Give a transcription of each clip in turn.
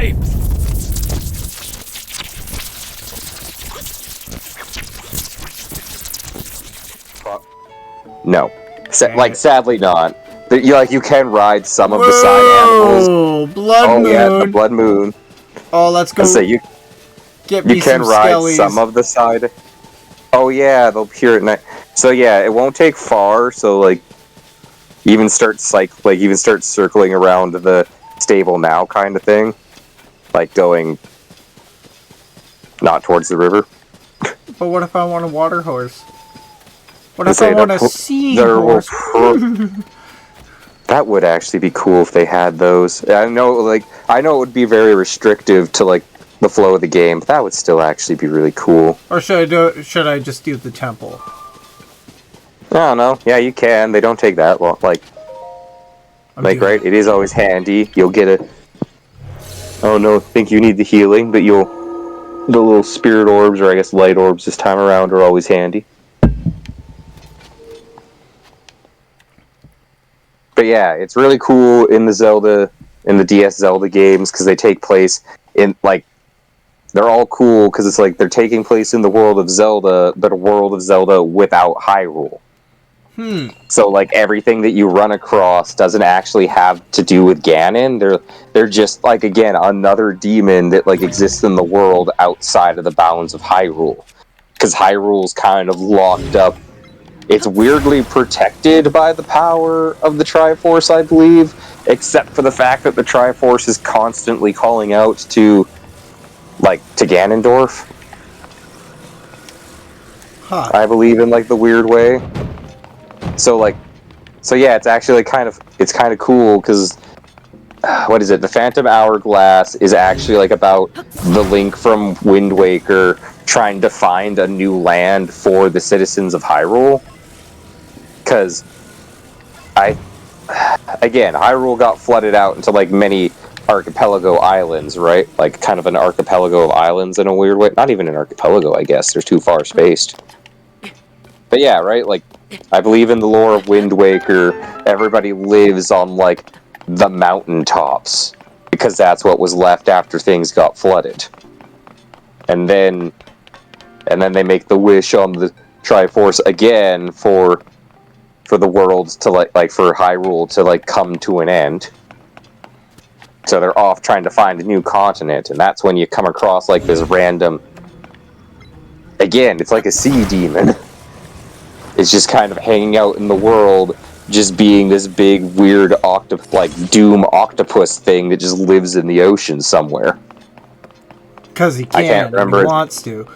pipes! No. Sadly not. You can ride some of the side animals. Whoa! Blood moon! Yeah, the blood moon. Oh, let's go. Get me you can some ride skellies. some of the side. Oh yeah, they'll appear at night. So yeah, it won't take far. So like, even start circling around the stable now, kind of thing. Like going not towards the river. But what if I want a water horse? What if I want a sea horse? That would actually be cool if they had those. I know it would be very restrictive to like the flow of the game, but that would still actually be really cool. Or should I just do the temple? I don't know. Yeah, you can. They don't take that long. Right? It is always handy. You'll get a. Oh no, I think you need the healing, but the little spirit orbs, or I guess light orbs this time around, are always handy. But yeah, it's really cool in the DS Zelda games, because they take place in, like, they're all cool because it's like they're taking place in the world of Zelda, but a world of Zelda without Hyrule. So like everything that you run across doesn't actually have to do with Ganon. They're just like, again, another demon that like exists in the world outside of the bounds of Hyrule. Because Hyrule's kind of locked up. It's weirdly protected by the power of the Triforce, I believe, except for the fact that the Triforce is constantly calling out to Ganondorf. Huh. I believe in like the weird way. So yeah, it's actually kind of cool because what is it? The Phantom Hourglass is actually like about the Link from Wind Waker trying to find a new land for the citizens of Hyrule. Because Hyrule got flooded out into like many archipelago islands, right? Like kind of an archipelago of islands in a weird way. Not even an archipelago, I guess. They're too far spaced. But yeah, right? Like, I believe in the lore of Wind Waker, everybody lives on like the mountaintops because that's what was left after things got flooded. And then they make the wish on the Triforce again for the world to like for Hyrule to like come to an end. So they're off trying to find a new continent, and that's when you come across like this random. Again, it's like a sea demon. It's just kind of hanging out in the world, just being this big weird doom octopus thing that just lives in the ocean somewhere. Because he can't remember. He wants to.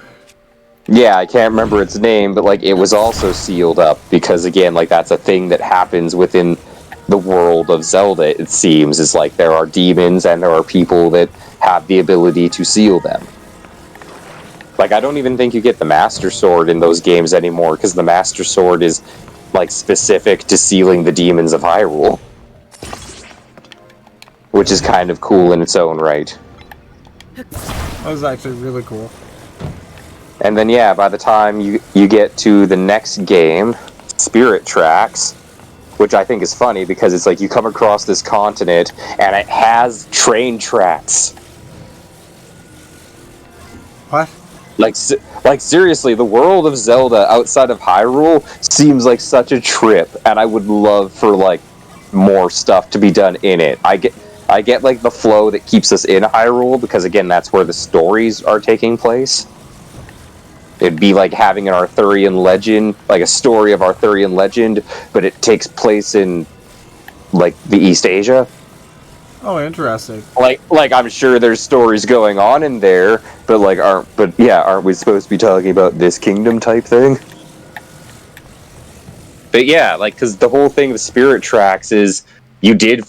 Yeah, I can't remember its name, but like it was also sealed up because again, like that's a thing that happens within the world of Zelda. It seems is like there are demons and there are people that have the ability to seal them. Like I don't even think you get the Master Sword in those games anymore because the Master Sword is like specific to sealing the demons of Hyrule, which is kind of cool in its own right. That was actually really cool. And then yeah, by the time you get to the next game, Spirit Tracks, which I think is funny because it's like you come across this continent and it has train tracks. What? Like seriously, the world of Zelda outside of Hyrule seems like such a trip, and I would love for like more stuff to be done in it. I get like the flow that keeps us in Hyrule because again, that's where the stories are taking place. It'd be like having an Arthurian legend, like a story of Arthurian legend, but it takes place in like the East Asia. Oh, interesting. Like I'm sure there's stories going on in there, but aren't we supposed to be talking about this kingdom type thing? But yeah, like because the whole thing of Spirit Tracks is you did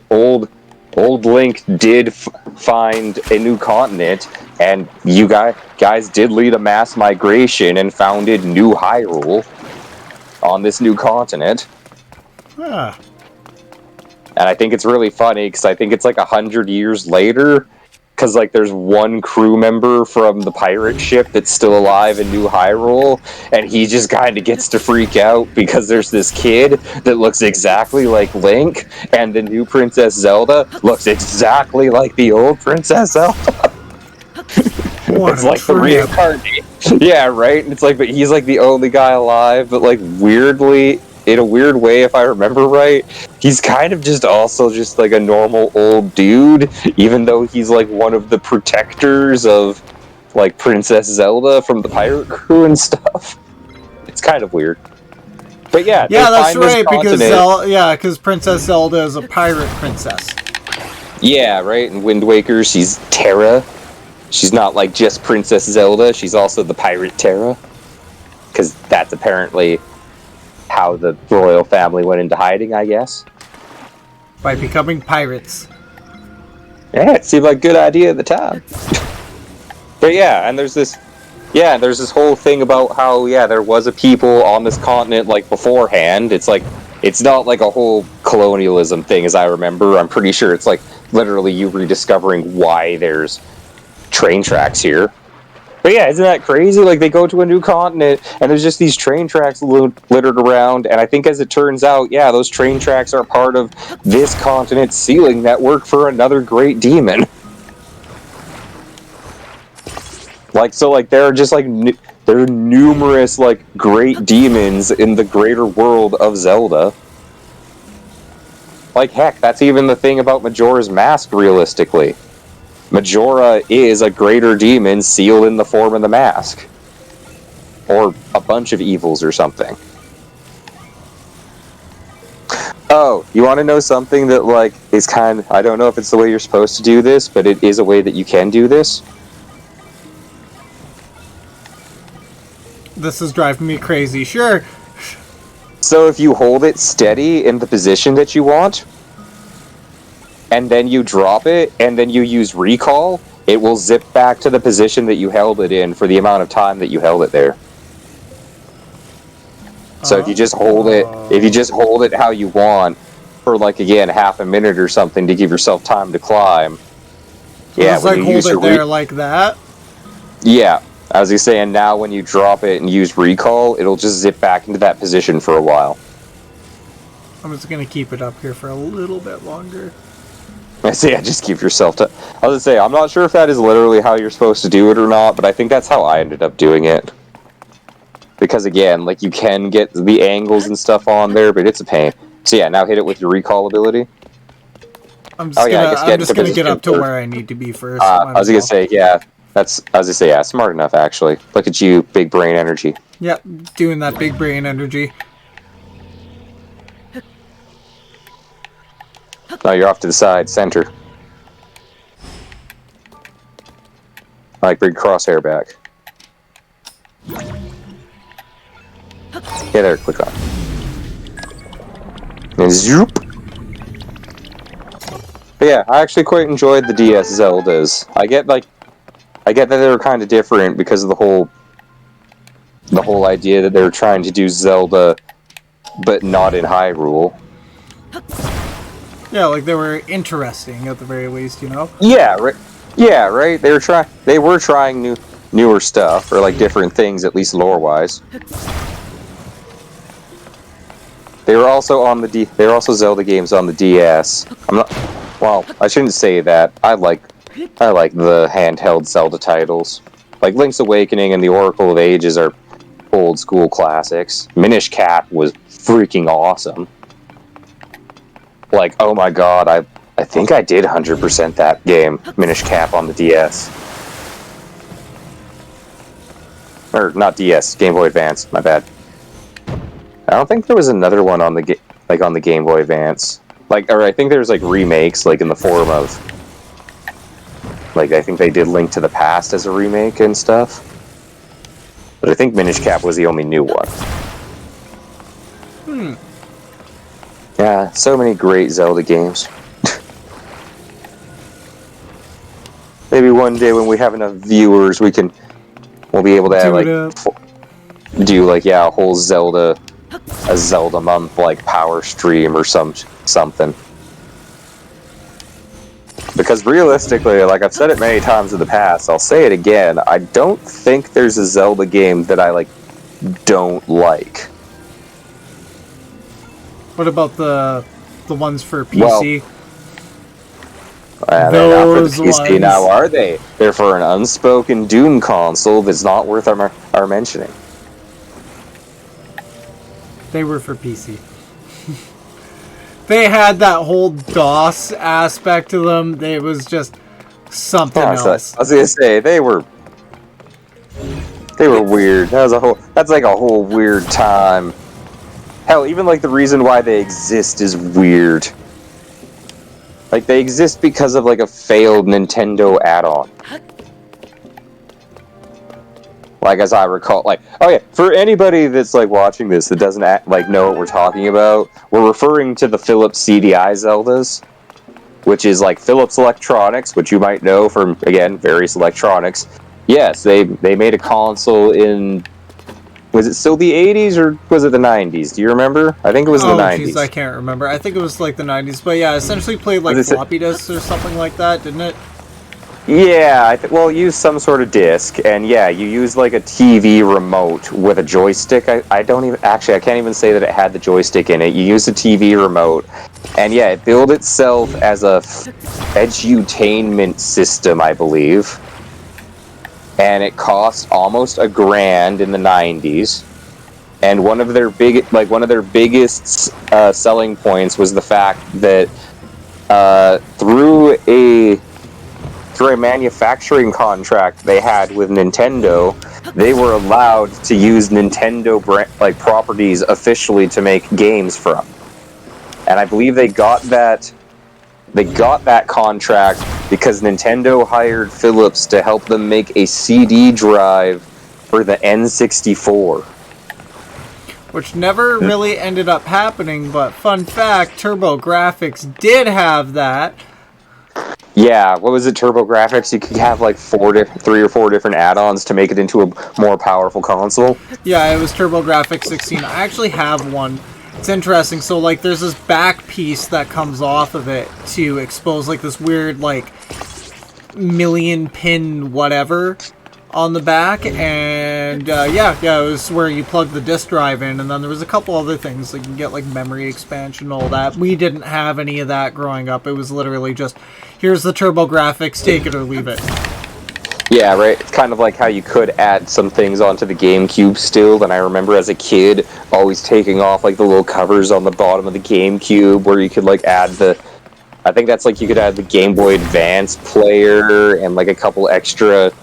old Link did find a new continent, and you guys did lead a mass migration and founded New Hyrule on this new continent. Huh. And I think it's really funny because I think it's like 100 years later, because like there's one crew member from the pirate ship that's still alive in New Hyrule, and he just kind of gets to freak out because there's this kid that looks exactly like Link, and the new Princess Zelda looks exactly like the old Princess Zelda. What It's a like the trip. reincarnation. Yeah, right? And it's like, but he's like the only guy alive, but like weirdly, in a weird way, if I remember right, he's kind of just also just like a normal old dude, even though he's like one of the protectors of like Princess Zelda from the pirate crew and stuff. It's kind of weird. But yeah, they Yeah, that's find this right, because continent. because Princess Zelda is a pirate princess. Yeah, right? In Wind Waker, she's Terra. She's not like just Princess Zelda, she's also the pirate Terra. Because that's apparently how the royal family went into hiding, I guess. By becoming pirates. Yeah, it seemed like a good idea at the time. But yeah, and there's this whole thing about how, yeah, there was a people on this continent, like, beforehand. It's like, it's not like a whole colonialism thing, as I remember. I'm pretty sure it's like, literally you rediscovering why there's train tracks here. But yeah, isn't that crazy? Like, they go to a new continent, and there's just these train tracks littered around, and I think as it turns out, yeah, those train tracks are part of this continent's sealing network for another great demon. Like, so, like, there are just, like, there are numerous, like, great demons in the greater world of Zelda. Like, heck, that's even the thing about Majora's Mask, realistically. Majora is a greater demon sealed in the form of the mask. Or a bunch of evils or something. Oh, you want to know something that, like, is kind of... I don't know if it's the way you're supposed to do this, but it is a way that you can do this. This is driving me crazy. Sure. So if you hold it steady in the position that you want, and then you drop it, and then you use recall, it will zip back to the position that you held it in for the amount of time that you held it there. So if you just hold it how you want for, like, again, half a minute or something to give yourself time to climb. Yeah, Just, like, hold it there like that? Yeah. As you say, and now when you drop it and use recall, it'll just zip back into that position for a while. I'm just gonna keep it up here for a little bit longer. I say, just keep yourself to... I was gonna say, I'm not sure if that is literally how you're supposed to do it or not, but I think that's how I ended up doing it. Because again, like, you can get the angles and stuff on there, but it's a pain. So yeah, now hit it with your recall ability. I'm just gonna get up to where I need to be first. I was gonna say, yeah. Yeah, smart enough, actually. Look at you, big brain energy. Yep, doing that big brain energy. No, you're off to the side, center. Like, bring crosshair back. Yeah, there, click on. And zoop! But yeah, I actually quite enjoyed the DS Zeldas. I get that they were kind of different because of the whole idea that they were trying to do Zelda, but not in Hyrule. Yeah, like they were interesting at the very least, you know. Yeah, right. Yeah, right. They were trying newer stuff, or like different things, at least lore-wise. They were also on the They were also Zelda games on the DS. Well, I shouldn't say that. I like the handheld Zelda titles. Like Link's Awakening and the Oracle of Ages are old school classics. Minish Cap was freaking awesome. Like, oh my god, I think I did 100% that game, Minish Cap on the DS. Or not DS, Game Boy Advance. My bad. I don't think there was another one on the on the Game Boy Advance. Or I think there's like remakes, like in the form of, like, I think they did Link to the Past as a remake and stuff. But I think Minish Cap was the only new one. Yeah, so many great Zelda games. Maybe one day when we have enough viewers, we'll be able to have, do like, yeah, a whole Zelda month, like, power stream or something. But Because realistically, like I've said it many times in the past, I'll say it again, I don't think there's a Zelda game that I, like, don't like. What about the ones for PC? They're not for the PC now, are they? They're for an unspoken Doom console that's not worth our mentioning. They were for PC. They had that whole DOS aspect to them. It was just something else. I was gonna say they were weird. That's like a whole weird time. Hell, even like the reason why they exist is weird. Like they exist because of like a failed Nintendo add-on. Like as I recall, like, oh yeah, for anybody that's like watching this that doesn't know what we're talking about, we're referring to the Philips CDI Zeldas, which is like Philips Electronics, which you might know from, again, various electronics. Yes, they made a console in, was it still the 80s or was it the 90s? Do you remember? I think it was the 90s. Oh, jeez, I can't remember. I think it was like the 90s, but yeah, essentially played like floppy disks or something like that, didn't it? Yeah, well, it used some sort of disc, and yeah, you used like a TV remote with a joystick. I can't even say that it had the joystick in it. You used a TV remote, and yeah, it billed itself as a edutainment system, I believe. And it cost almost $1,000 in the 90s. And one of their biggest selling points was the fact that through a manufacturing contract they had with Nintendo, they were allowed to use Nintendo properties officially to make games from. And I believe they got that contract because Nintendo hired Philips to help them make a CD drive for the N64. Which never really ended up happening, but fun fact, TurboGrafx did have that. Yeah, what was it, TurboGrafx? You could have like 3 or 4 different add-ons to make it into a more powerful console. Yeah, it was TurboGrafx 16. I actually have one. It's interesting. So, like, there's this back piece that comes off of it to expose, like, this weird, like, million-pin whatever on the back. And, yeah, it was where you plug the disk drive in. And then there was a couple other things. Like, you can get, like, memory expansion and all that. We didn't have any of that growing up. It was literally just, here's the TurboGrafx, take it or leave it. Yeah, right. It's kind of like how you could add some things onto the GameCube still, and I remember as a kid always taking off like the little covers on the bottom of the GameCube where you could like add I think that's like you could add the Game Boy Advance player and like a couple extra,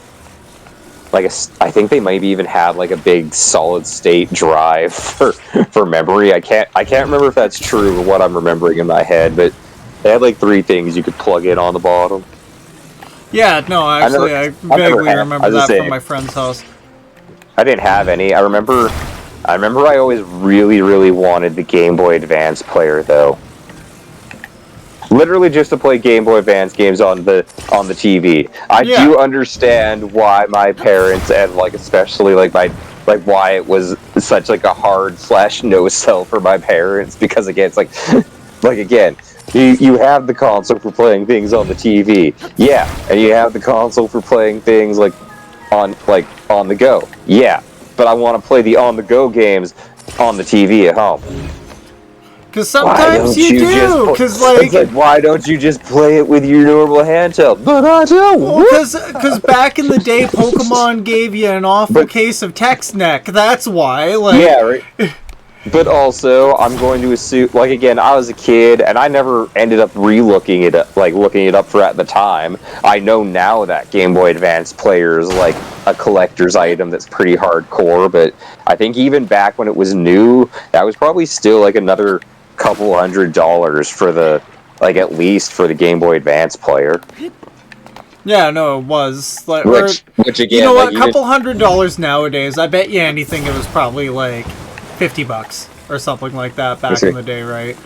I think they might even have like a big solid state drive for memory. I can't remember if that's true or what I'm remembering in my head, but they had like 3 things you could plug in on the bottom. Yeah, no, actually, I vaguely remember that from my friend's house. I didn't have any. I remember I always really, really wanted the Game Boy Advance player, though. Literally just to play Game Boy Advance games on the TV. I do understand why my parents, and like especially like why it was such like a hard / no sell for my parents, because again, it's like again, you have the console for playing things on the TV. Yeah, and you have the console for playing things like on the go. Yeah, but I want to play the on the go games on the TV at home. Because sometimes you do. Because it's like, why don't you just play it with your normal handheld? But I don't. Because back in the day, Pokemon gave you an awful case of text neck. That's why. Like, yeah, right. But also, I'm going to assume, like, again, I was a kid, and I never ended up looking it up for at the time. I know now that Game Boy Advance player is, like, a collector's item that's pretty hardcore, but I think even back when it was new, that was probably still, like, another couple $100 for the, like, at least for the Game Boy Advance player. Yeah, no, it was. Like, which again, you know what, couple $100 nowadays, I bet you anything it was probably, like, $50 or something like that back in the day, right?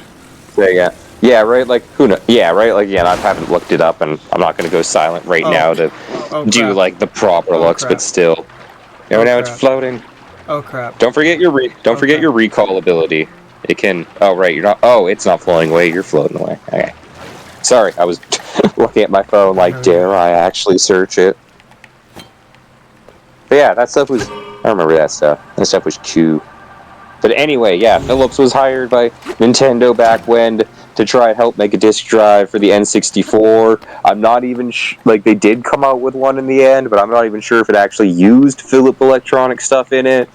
Yeah, right. Like who knows? Yeah, right. Like I haven't looked it up, and I'm not going to go silent right now to do like the proper looks, but still, now it's floating. Oh crap! Don't forget your forget your recall ability. It can. Oh right, you're not. Oh, it's not floating away. You're floating away. Okay. Sorry, I was looking at my phone like, dare I actually search it? But yeah, that stuff was... I remember that stuff. That stuff was cool. But anyway, yeah, Philips was hired by Nintendo back when to try and help make a disc drive for the N64. I'm not even like, they did come out with one in the end, but I'm not even sure if it actually used Philips electronic stuff in it.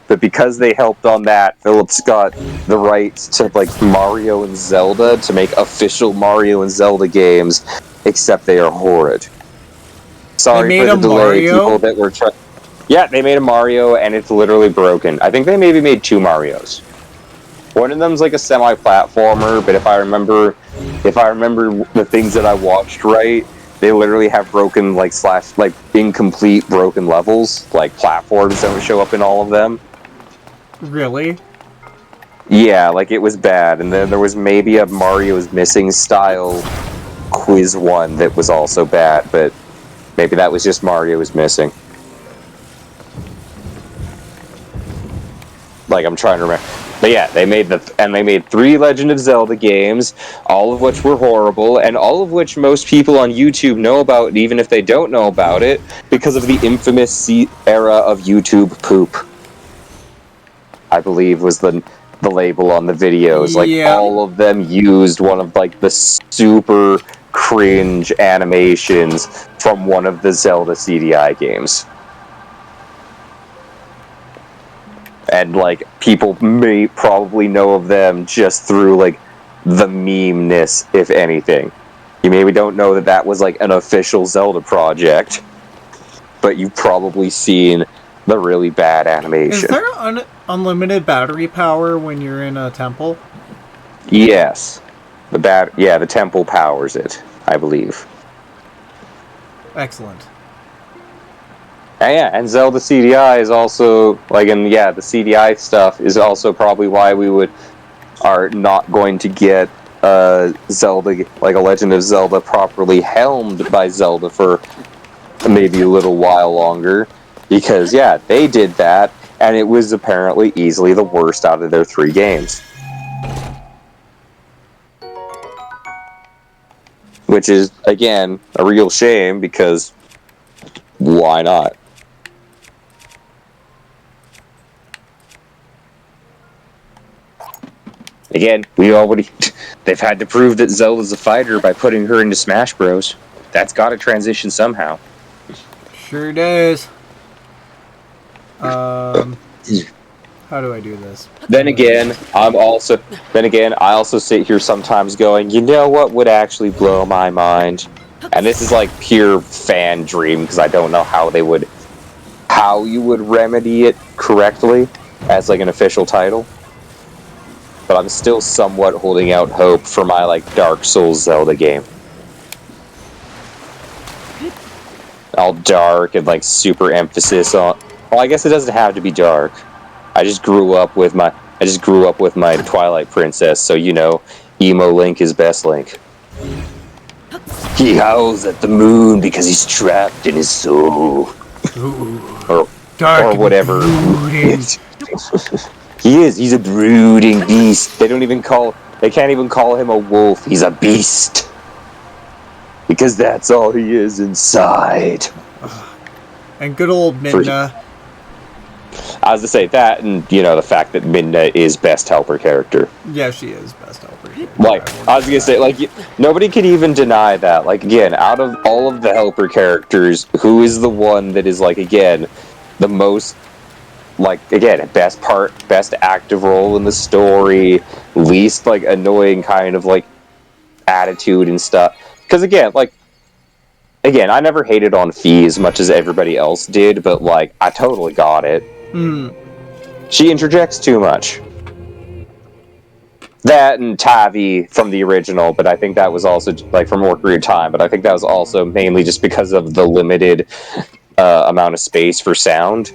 But because they helped on that, Philips got the rights to like Mario and Zelda to make official Mario and Zelda games, except they are horrid. Sorry for the delay, Mario? people that were trying. Yeah, they made a Mario, and it's literally broken. I think they maybe made 2 Marios. One of them's like a semi-platformer, but if I remember the things that I watched right, they literally have broken like incomplete broken levels, like platforms don't show up in all of them. Really? Yeah, like it was bad, and then there was maybe a Mario's Missing style quiz one that was also bad, but maybe that was just Mario was missing. Like, I'm trying to remember. But yeah, they made 3 Legend of Zelda games, all of which were horrible, and all of which most people on YouTube know about, even if they don't know about it, because of the infamous era of YouTube poop. I believe was the label on the videos. Like, all of them used one of, like, the super cringe animations from one of the Zelda CDI games. And, like, people may probably know of them just through, like, the meme-ness, if anything. You maybe don't know that that was, like, an official Zelda project, but you've probably seen the really bad animation. Is there unlimited battery power when you're in a temple? Yes. The temple powers it, I believe. Excellent. And yeah, and Zelda CDI is also, like, and yeah, the CDI stuff is also probably why we are not going to get Zelda, like a Legend of Zelda properly helmed by Zelda for maybe a little while longer. Because, yeah, they did that, and it was apparently easily the worst out of their 3 games. Which is, again, a real shame, because why not? Again, they've had to prove that Zelda's a fighter by putting her into Smash Bros. That's gotta transition somehow. Sure does. How do I do this? Then again, I also sit here sometimes going, you know what would actually blow my mind? And this is like pure fan dream, because I don't know how you would remedy it correctly as like an official title. But I'm still somewhat holding out hope for my, like, Dark Souls Zelda game. All dark and, like, super emphasis on... Well, I guess it doesn't have to be dark. I just grew up with my Twilight Princess, so, you know, emo Link is best Link. He howls at the moon because he's trapped in his soul. or whatever. He's a brooding beast. They can't even call him a wolf. He's a beast. Because that's all he is inside. And good old Midna. I was to say that, and, you know, the fact that Midna is best helper character. Yeah, she is best helper character. Like, I was gonna say, like, nobody can even deny that. Like, again, out of all of the helper characters, who is the one that is, like, again, the most... Like, again, best active role in the story, least, like, annoying kind of, like, attitude and stuff. Because, again, I never hated on Fee as much as everybody else did, but, like, I totally got it. She interjects too much. That and Tavi from the original, but I think that was also, like, from Ocarina of Time, but I think that was also mainly just because of the limited amount of space for sound.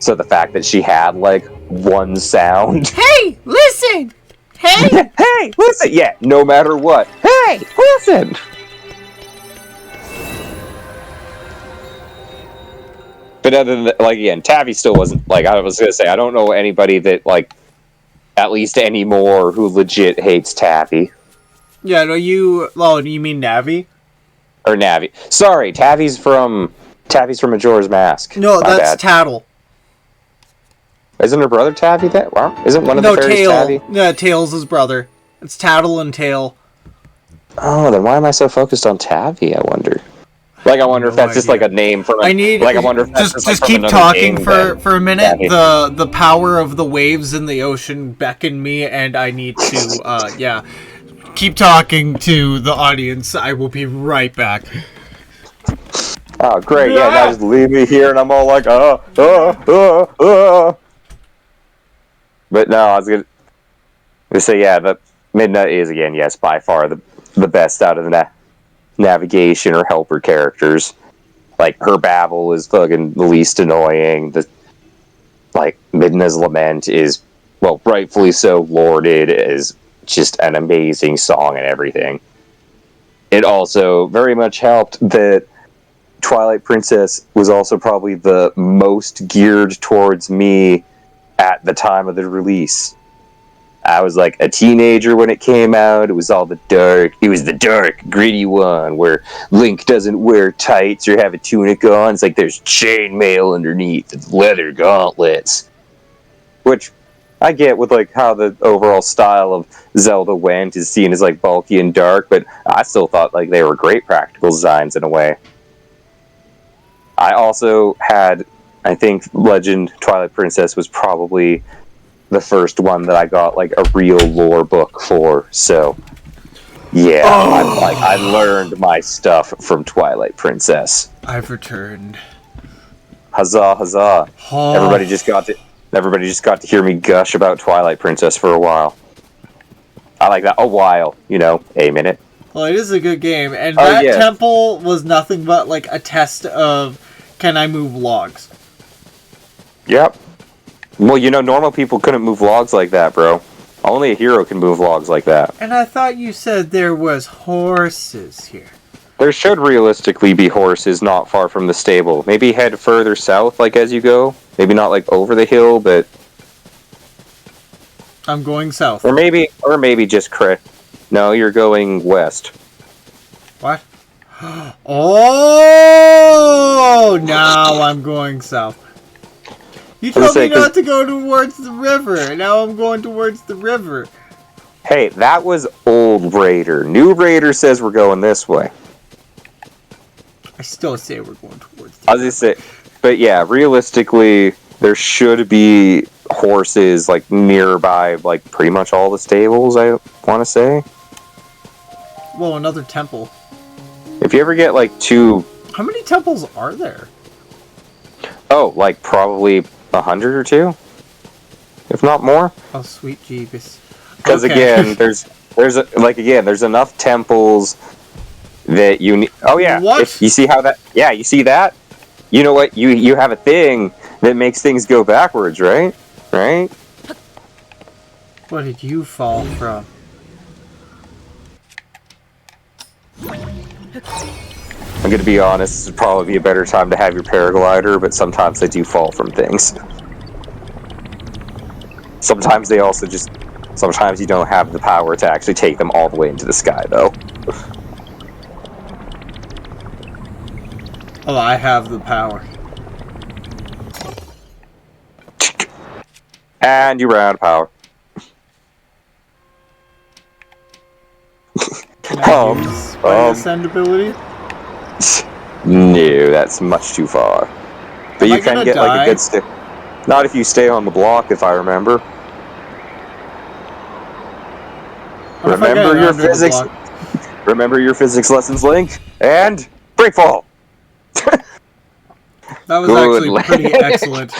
So the fact that she had, like, one sound. Hey, listen! Hey! Hey, listen! Yeah, no matter what. Hey, listen! But other than that, like, again, Tavi still wasn't, like, I was gonna say, I don't know anybody that, like, at least anymore, who legit hates Tavi. Yeah, no, you mean Navi? Or Navi. Sorry, Tavi's from Majora's Mask. No, My that's bad. Tattle. Isn't her brother Tavi that? Wow. Isn't one of the No, fairies Tail. Tavi? Yeah, Tail's his brother. It's Tattle and Tail. Oh, then why am I so focused on Tavi, I wonder? I Like, I have wonder if no that's just like idea. a name from I need like, I wonder if that's just like just from keep another talking game then. for a minute. Tavi. The power of the waves in the ocean beckon me, and I need to yeah. Keep talking to the audience. I will be right back. Oh, great. Yeah, now just leave me here and I'm all like, But no, I was going to say, yeah, the Midna is, again, yes, by far the best out of the navigation or helper characters. Like, her babble is fucking the least annoying. Midna's Lament is, well, rightfully so lauded as just an amazing song and everything. It also very much helped that Twilight Princess was also probably the most geared towards me at the time of the release. I was like a teenager when it came out. It was the dark, gritty one where Link doesn't wear tights or have a tunic on. It's like there's chainmail underneath and leather gauntlets. Which I get with like how the overall style of Zelda went is seen as like bulky and dark, but I still thought like they were great practical designs in a way. I also had, I think Legend Twilight Princess was probably the first one that I got like a real lore book for. So yeah, I learned my stuff from Twilight Princess. I've returned. Huzzah, huzzah! Oh. Everybody just got to hear me gush about Twilight Princess for a while. I like that. A while, a minute. Well, it is a good game, and that temple was nothing but like a test of can I move logs. Yep. Well, normal people couldn't move logs like that, bro. Only a hero can move logs like that. And I thought you said there was horses here. There should realistically be horses not far from the stable. Maybe head further south, like, as you go. Maybe not, like, over the hill, but... I'm going south. Or maybe just No, you're going west. What? Oh! Now I'm going south. You told me not to go towards the river, and now I'm going towards the river. Hey, that was old Raider. New Raider says we're going this way. I still say we're going towards the river. I was just saying, but yeah, realistically, there should be horses, like, nearby, like, pretty much all the stables, I want to say. Well, another temple. If you ever get, like, two... How many temples are there? Oh, like, probably 100 or two? If not more. Oh, sweet Jeebus. Because, again, there's enough temples that you need... Oh, yeah. What? You see how that... Yeah, you see that? You know what? You have a thing that makes things go backwards, right? Right? What did you fall from? I'm gonna be honest, this would probably be a better time to have your paraglider, but sometimes I do fall from things. Sometimes you don't have the power to actually take them all the way into the sky, though. Oh, I have the power. And you ran out of power. Can I use my ascend ability? No, that's much too far. But you can get like a good stick. Not if you stay on the block, if I remember. Remember your physics. Remember your physics lessons, Link. And breakfall. That was actually pretty excellent.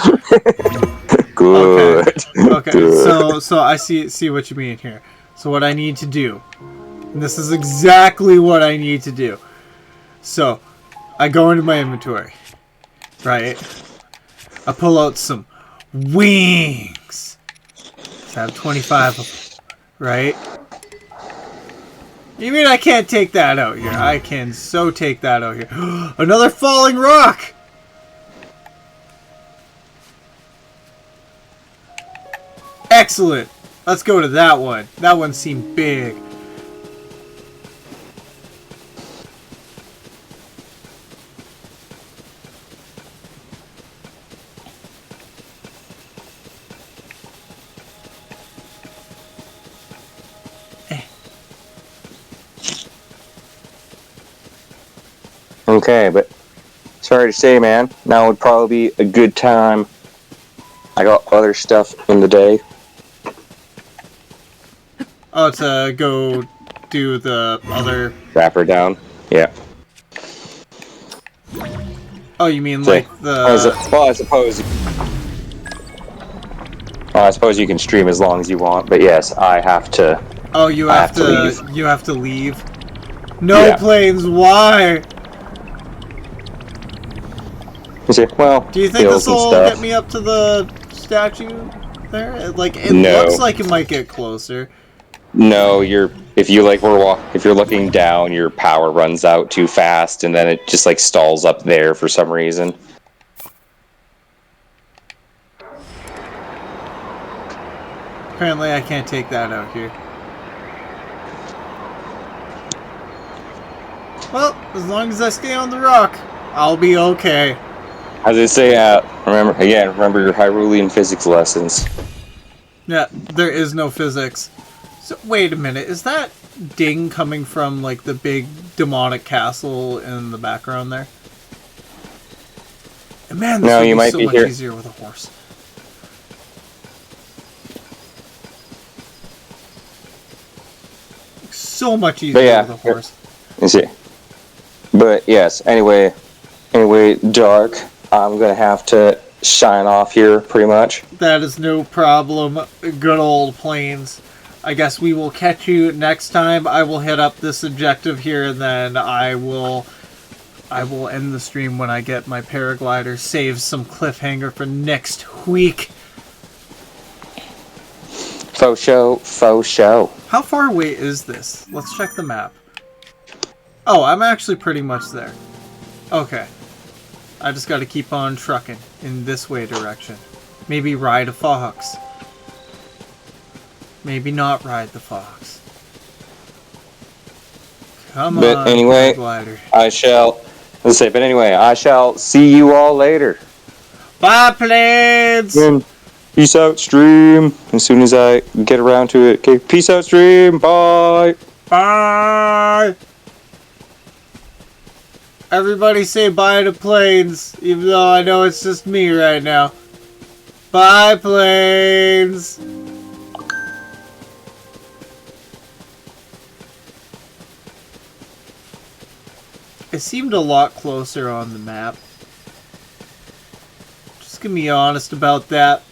Good. Okay. Good. So I see what you mean here. So what I need to do, and this is exactly what I need to do. So I go into my inventory, right? I pull out some wings. So I have 25 of them, right? You mean I can't take that out here? I can so take that out here. Another falling rock! Excellent! Let's go to that one. That one seemed big. Okay, but sorry to say, man. Now would probably be a good time. I got other stuff in the day. Oh, to go do the other... Wrap her down. Yeah. Oh, you mean Say, like the... I suppose you can stream as long as you want, but yes, I have to. Oh, I have to leave. You have to leave? No, Yeah. Planes, why? You say, well, Do you think hills this and will stuff. get me up to the statue there? Like, it No. looks like it might get closer. No, if you're looking down, your power runs out too fast, and then it just like stalls up there for some reason. Apparently, I can't take that out here. Well, as long as I stay on the rock, I'll be okay. As they say, remember your Hyrulean physics lessons. Yeah, there is no physics. So, wait a minute, is that ding coming from, like, the big demonic castle in the background there? And man, this would be so much easier with a horse. So much easier with a horse. You see. But yes, anyway, Dark, I'm gonna have to shine off here pretty much. That is no problem. Good old Plains. I guess we will catch you next time. I will hit up this objective here, and then I will end the stream when I get my paraglider. Save some cliffhanger for next week. Faux show. How far away is this? Let's check the map. Oh, I'm actually pretty much there. Okay. I just gotta keep on trucking in this way direction. Maybe ride a fox. Maybe not ride the fox. Come on, but anyway, glider. I shall see you all later. Bye, Plains! Peace out, stream. As soon as I get around to it. Okay, peace out, stream. Bye. Bye! Everybody say bye to Plains, even though I know it's just me right now. Bye, Plains! It seemed a lot closer on the map. Just gonna be honest about that.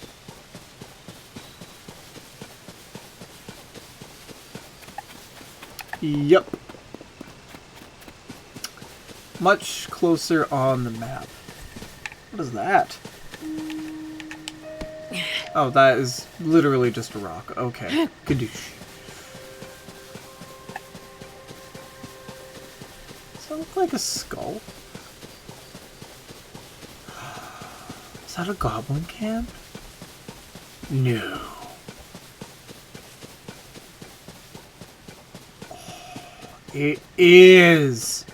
Yep. Much closer on the map. What is that? Oh, that is literally just a rock. Okay. Kadoosh. Does that look like a skull? Is that a goblin camp? No. It is.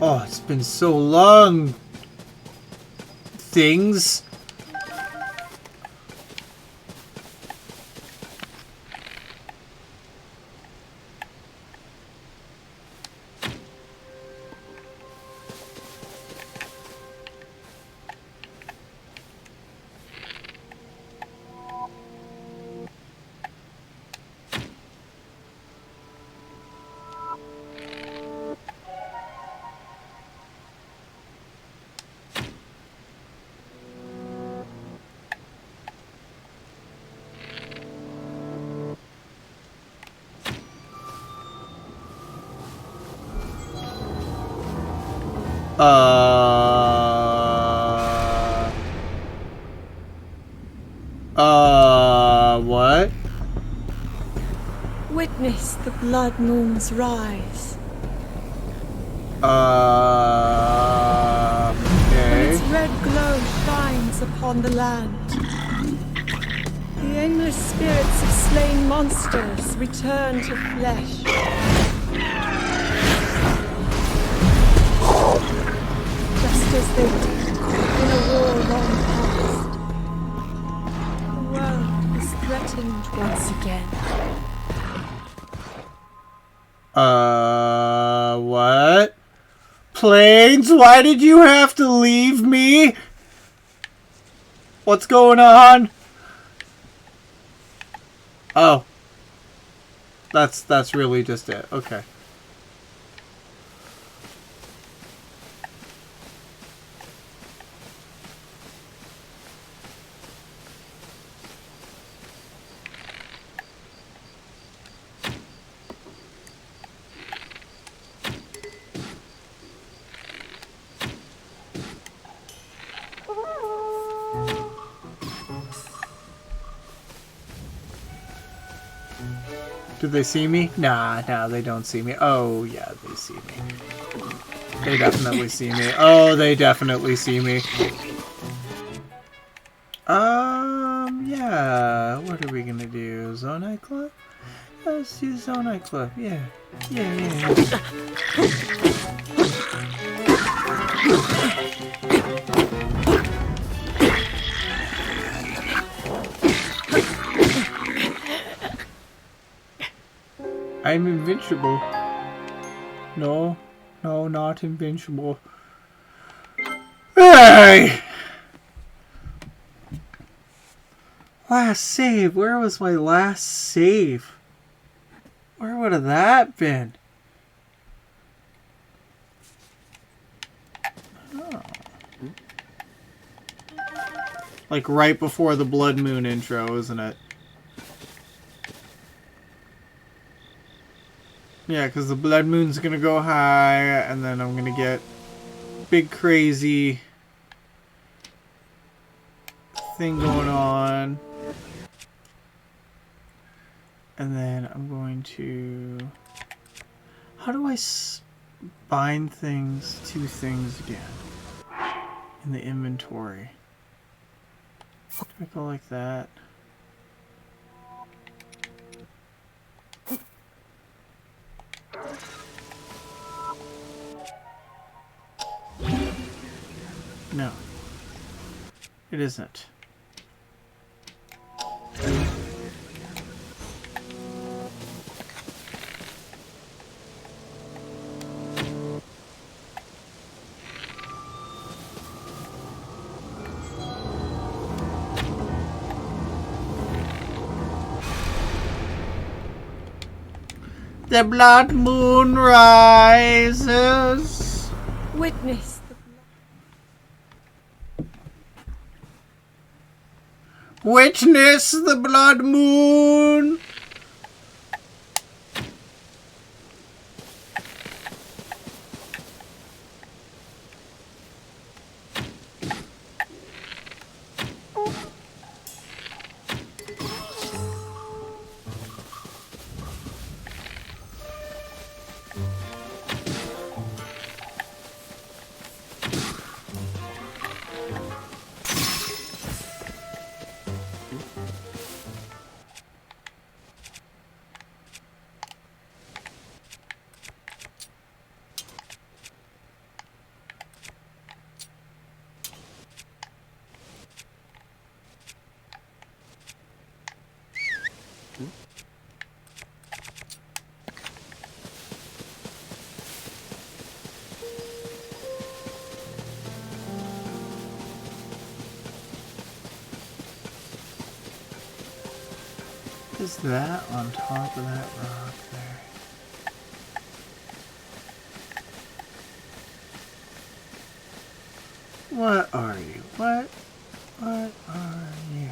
Oh, it's been so long. Things. What? Witness the blood moon's rise. When its Okay. red glow shines upon the land, the aimless spirits of slain monsters return to flesh. Just as they did in a war long past. The world is threatened once again. What? Planes, why did you have to leave me? What's going on? Oh. That's really just it. Okay. Did they see me? Nah, they don't see me. Oh, yeah, they see me. They definitely see me. Oh, they definitely see me. Yeah. What are we gonna do? Zonite Club? Let's do Zonite Club. Yeah. Yeah. I'm invincible. No, not invincible. Hey! Last save. Where was my last save? Where would have that been? Oh. Like right before the Blood Moon intro, isn't it? Yeah, because the Blood Moon's gonna go high, and then I'm gonna get big crazy thing going on. And then I'm going to... How do I bind things to things again in the inventory? Do I go like that? No. It isn't. The blood moon rises. Witness the Witness the blood moon. Is that on top of that rock there? What are you? What are you?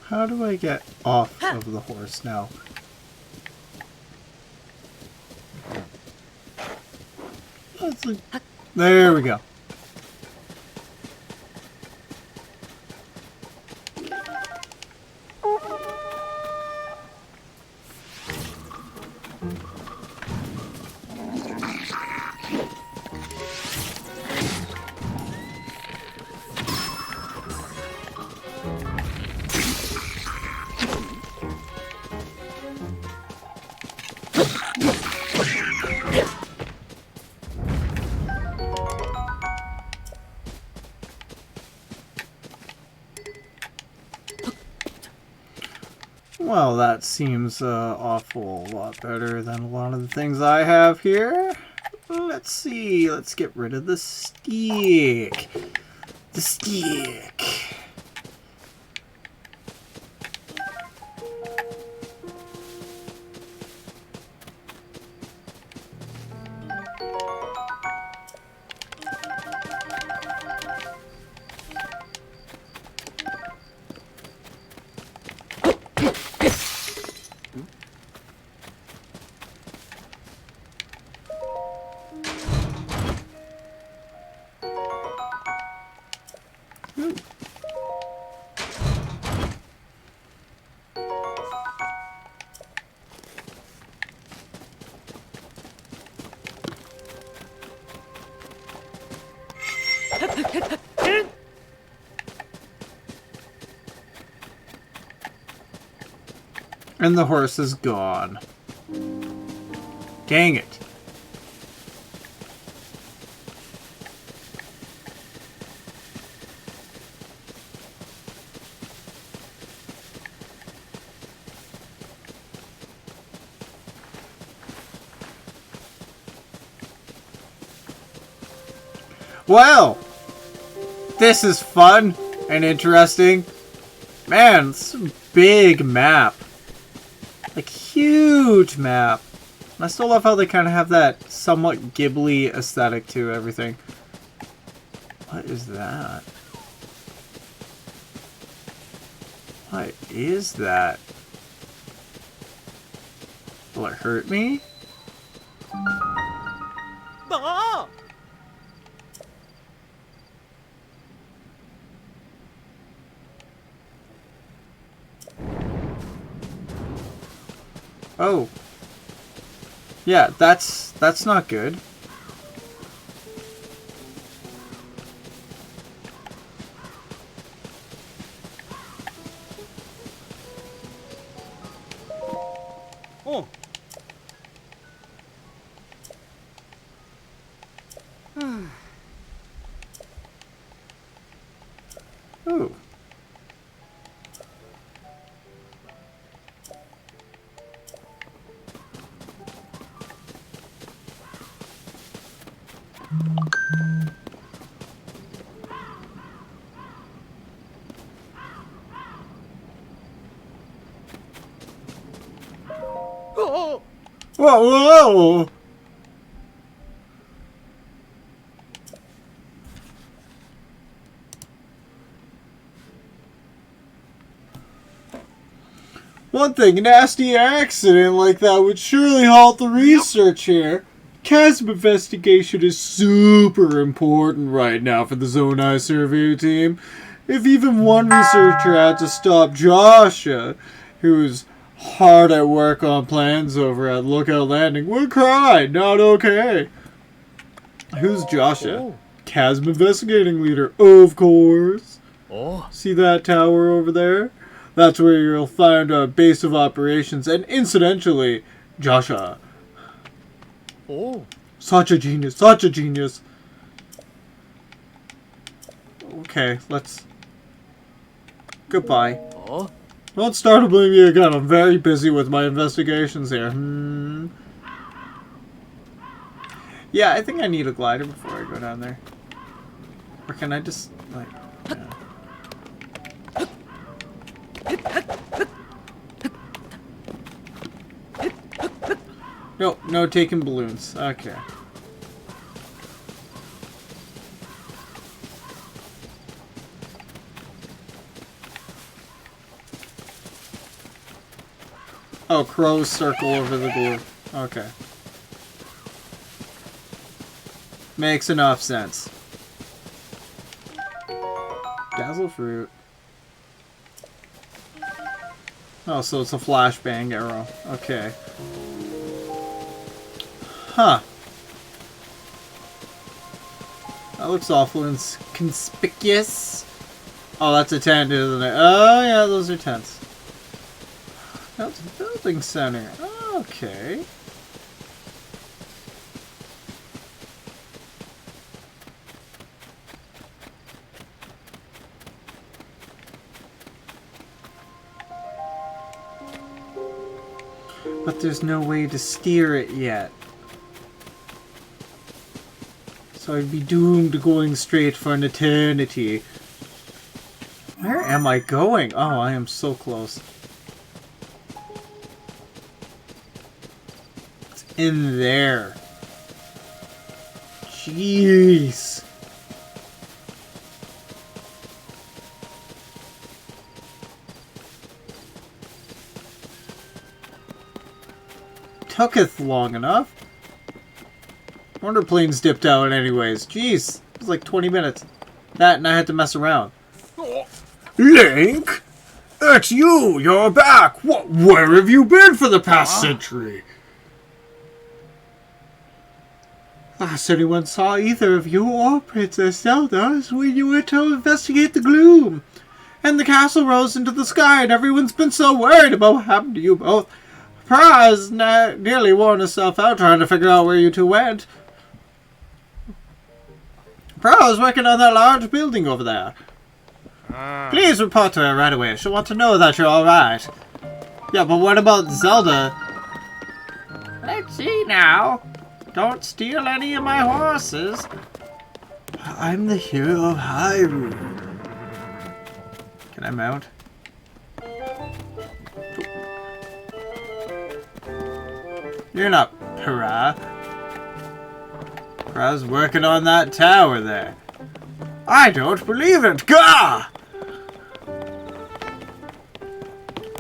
How do I get off of the horse now? There we go. Well, that seems awful lot better than a lot of the things I have here. Let's see. Let's get rid of the stick. The stick. And the horse is gone. Dang it. Well, this is fun and interesting. Man, it's a big map. Like, huge map. And I still love how they kind of have that somewhat Ghibli aesthetic to everything. What is that? What is that? Will it hurt me? Oh. Yeah, that's not good. Oh. Ooh. Oh. Whoa, whoa! One thing, a nasty accident like that would surely halt the research here. Chasm investigation is super important right now for the Zone I survey team. If even one researcher had to stop Joshua, who's hard at work on plans over at Lookout Landing, would cry, not okay. Who's Joshua? Oh. Chasm investigating leader, of course. Oh. See that tower over there? That's where you'll find a base of operations, and incidentally, Joshua. Oh. Such a genius, such a genius. Okay, let's... Goodbye. Oh. Don't start to blame me again, I'm very busy with my investigations here. Yeah, I think I need a glider before I go down there. Or can I just, like... Yeah. No, no taking balloons. Okay. Oh, crows circle over the glue. Okay. Makes enough sense. Dazzle fruit. Oh, so it's a flashbang arrow. Okay. Huh. That looks awful conspicuous. Oh, that's a tent, isn't it? Oh, yeah, those are tents. That's a building center. Okay. But there's no way to steer it yet. So I'd be doomed to going straight for an eternity. Where am I going? Oh, I am so close. It's in there. Jeez. Tooketh long enough. Wonder planes dipped out anyways. Jeez, it was like 20 minutes. That and I had to mess around. Link? It's you! You're back! Where have you been for the past century? Last anyone saw either of you or Princess Zelda was when you went to investigate the gloom. And the castle rose into the sky and everyone's been so worried about what happened to you both. Praz nearly worn herself out trying to figure out where you two went. Praz working on that large building over there. Please report to her right away. She'll want to know that you're alright. Yeah, but what about Zelda? Let's see now. Don't steal any of my horses. I'm the hero of Hyrule. Can I mount? You're not Para. Para's working on that tower there. I don't believe it! Gah!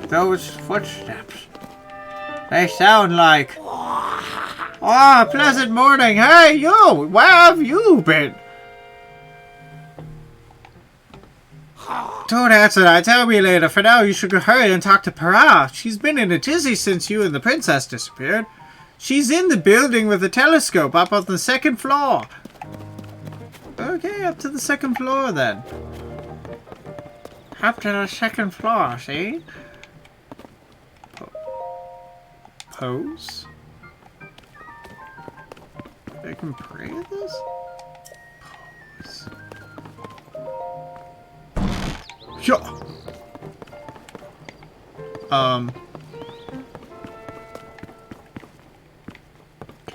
Those footsteps. They sound like... Oh, pleasant morning. Hey, you! Where have you been? Don't answer that. Tell me later. For now, you should hurry and talk to Para. She's been in a tizzy since you and the princess disappeared. She's in the building with the telescope up on the second floor. Okay, up to the second floor then. Up to the second floor, see? pose? I can pray at this? Pose. Yeah. Can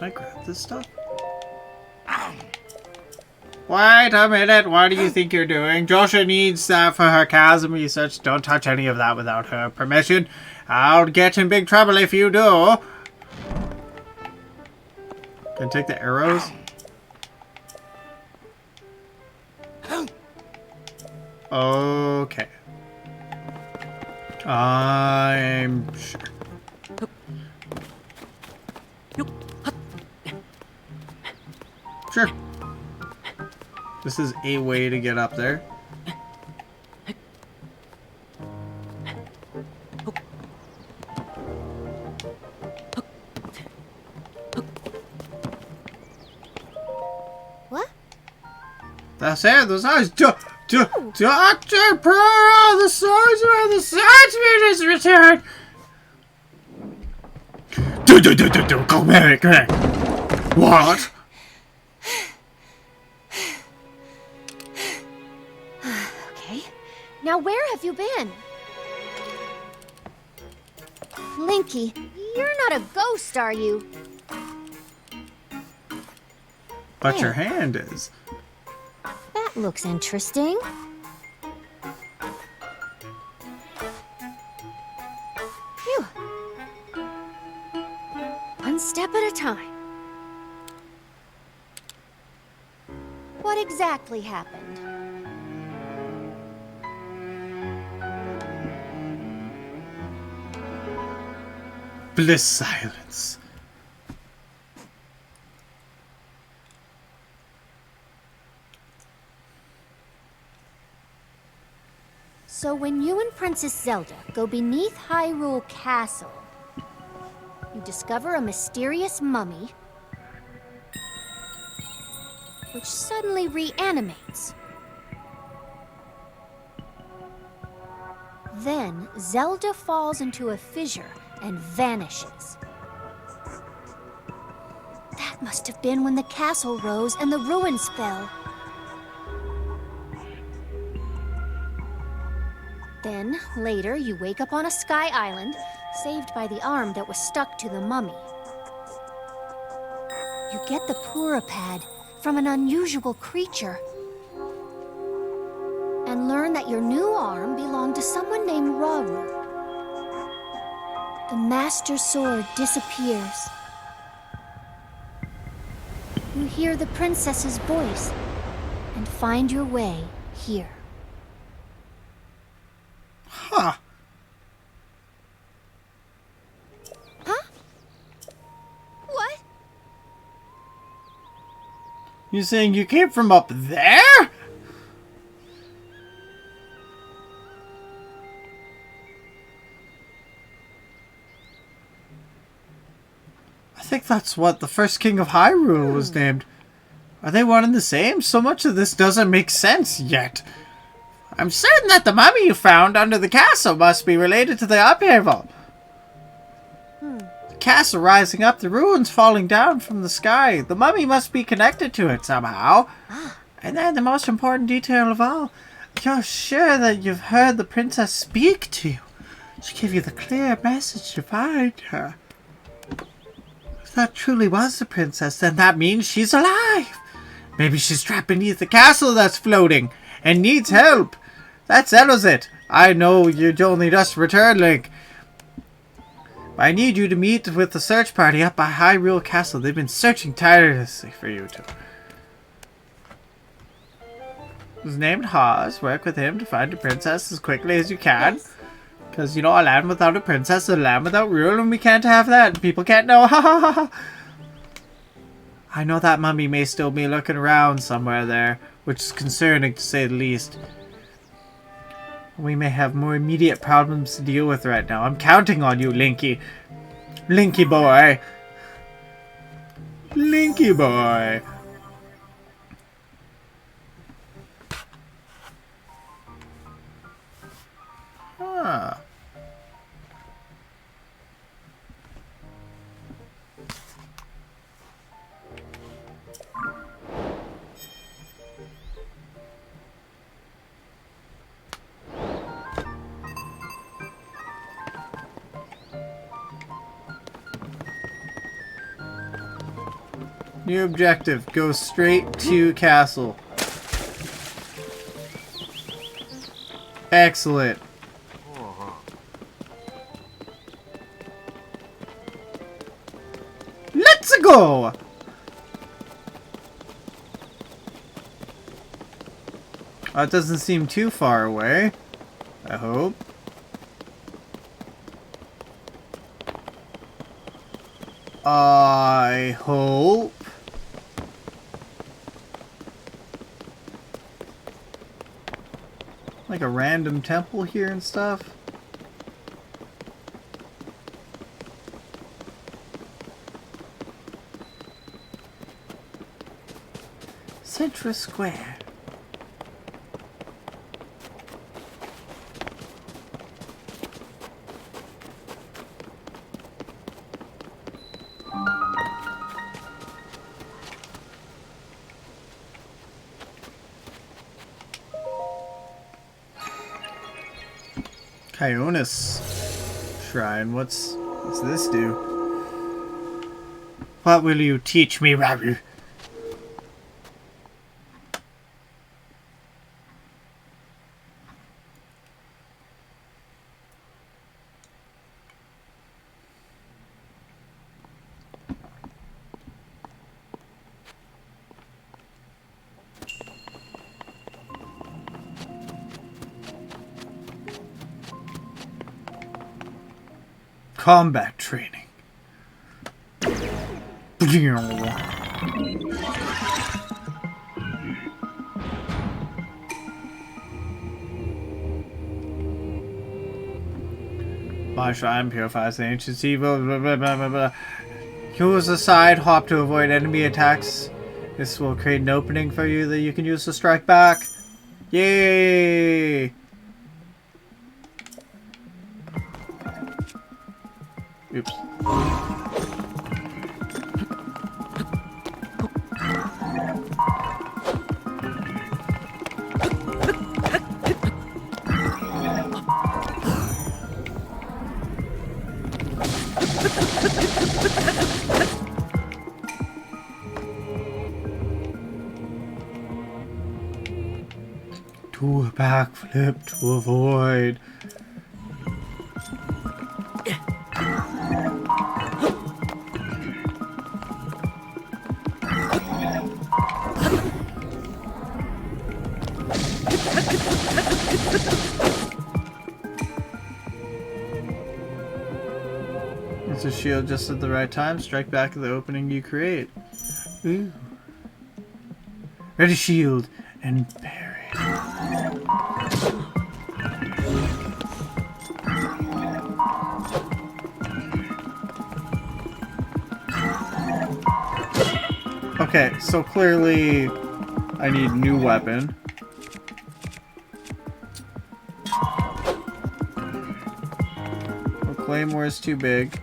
I grab this stuff? Wait a minute, what do you think you're doing? Joshua needs that for her chasm research. Don't touch any of that without her permission. I'll get in big trouble if you do. Can I take the arrows? Okay. I'm sure. Sure. This is a way to get up there. What? That's it. Those eyes. Dr. Pearl, the sorcerer, the swordsman is returned. Go back. What? Okay. Now where have you been? Linky, you're not a ghost, are you? But your hand is. That looks interesting. Phew. One step at a time. What exactly happened? Bliss silence. So when you and Princess Zelda go beneath Hyrule Castle, you discover a mysterious mummy which suddenly reanimates. Then Zelda falls into a fissure and vanishes. That must have been when the castle rose and the ruins fell. Then, later, you wake up on a sky island, saved by the arm that was stuck to the mummy. You get the Pura Pad from an unusual creature, and learn that your new arm belonged to someone named Rauru. The Master Sword disappears. You hear the princess's voice, and find your way here. Huh. Huh? What? You saying you came from up there? I think that's what the first king of Hyrule was named. Are they one and the same? So much of this doesn't make sense yet. I'm certain that the mummy you found under the castle must be related to the upheaval. The castle rising up, the ruins falling down from the sky. The mummy must be connected to it somehow. And then the most important detail of all, you're sure that you've heard the princess speak to you. She gave you the clear message to find her. If that truly was the princess, then that means she's alive. Maybe she's trapped beneath the castle that's floating and needs help. That settles it. I know you'd only just returned, Link. I need you to meet with the search party up by Hyrule Castle. They've been searching tirelessly for you two. His name Hawes. Work with him to find the princess as quickly as you can. Because, you know, a land without a princess is a land without rule, and we can't have that. People can't know. Ha ha ha ha. I know that mummy may still be lurking around somewhere there, which is concerning to say the least. We may have more immediate problems to deal with right now. I'm counting on you, Linky. Linky boy. Linky boy. Huh. New objective. Go straight to castle. Excellent. Let's go! That doesn't seem too far away. I hope. I hope. Like a random temple here and stuff. Central Square. Kyononis Shrine. What's this do? What will you teach me, Rabu? Combat training. My shrine purifies the ancient evil. Blah, blah, blah, blah, blah. Use the side hop to avoid enemy attacks. This will create an opening for you that you can use to strike back. Yay! Oops. Do a backflip to avoid. It's a shield just at the right time. Strike back at the opening you create. Ooh. Ready shield and parry. Okay, so clearly I need new weapon. The claymore is too big.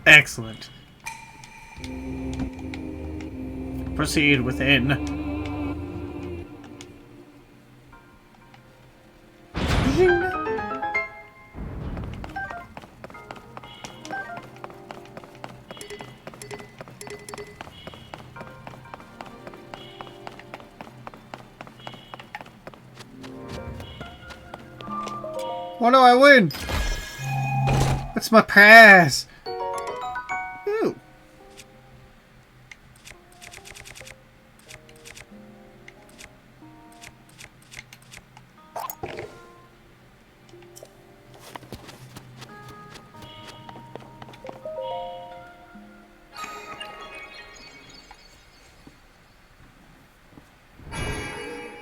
Excellent. Proceed within. What do I win? It's my prize. Ooh.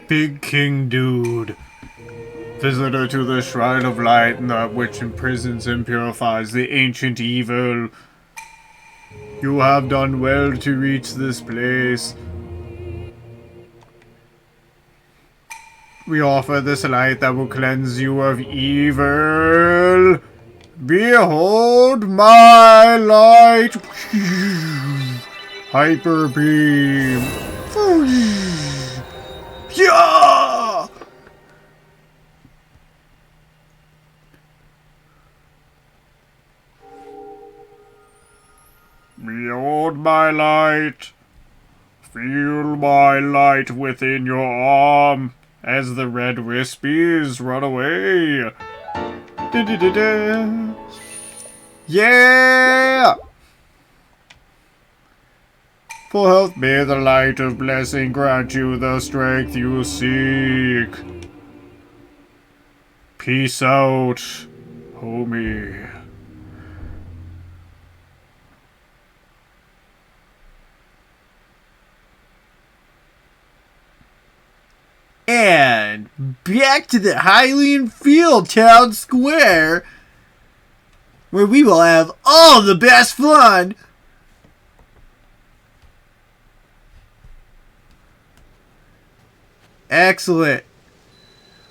Big King Dude. Visitor to the Shrine of Light, that which imprisons and purifies the ancient evil. You have done well to reach this place. We offer this light that will cleanse you of evil. Behold my light. Hyper beam. Yeah! Behold my light. Feel my light within your arm as the red wispies run away. Da-da-da-da. Yeah! For health, may the light of blessing grant you the strength you seek. Peace out, homie. And back to the Hylian Field Town Square, where we will have all the best fun. Excellent.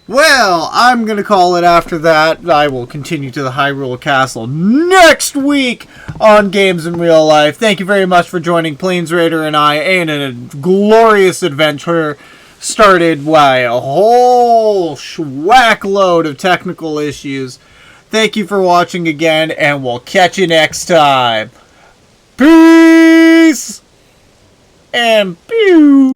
Well, I'm going to call it after that. I will continue to the Hyrule Castle next week on Games in Real Life. Thank you very much for joining Plains Raider and I in a glorious adventure started by a whole schwack load of technical issues. Thank you for watching again, and we'll catch you next time. Peace! And pew!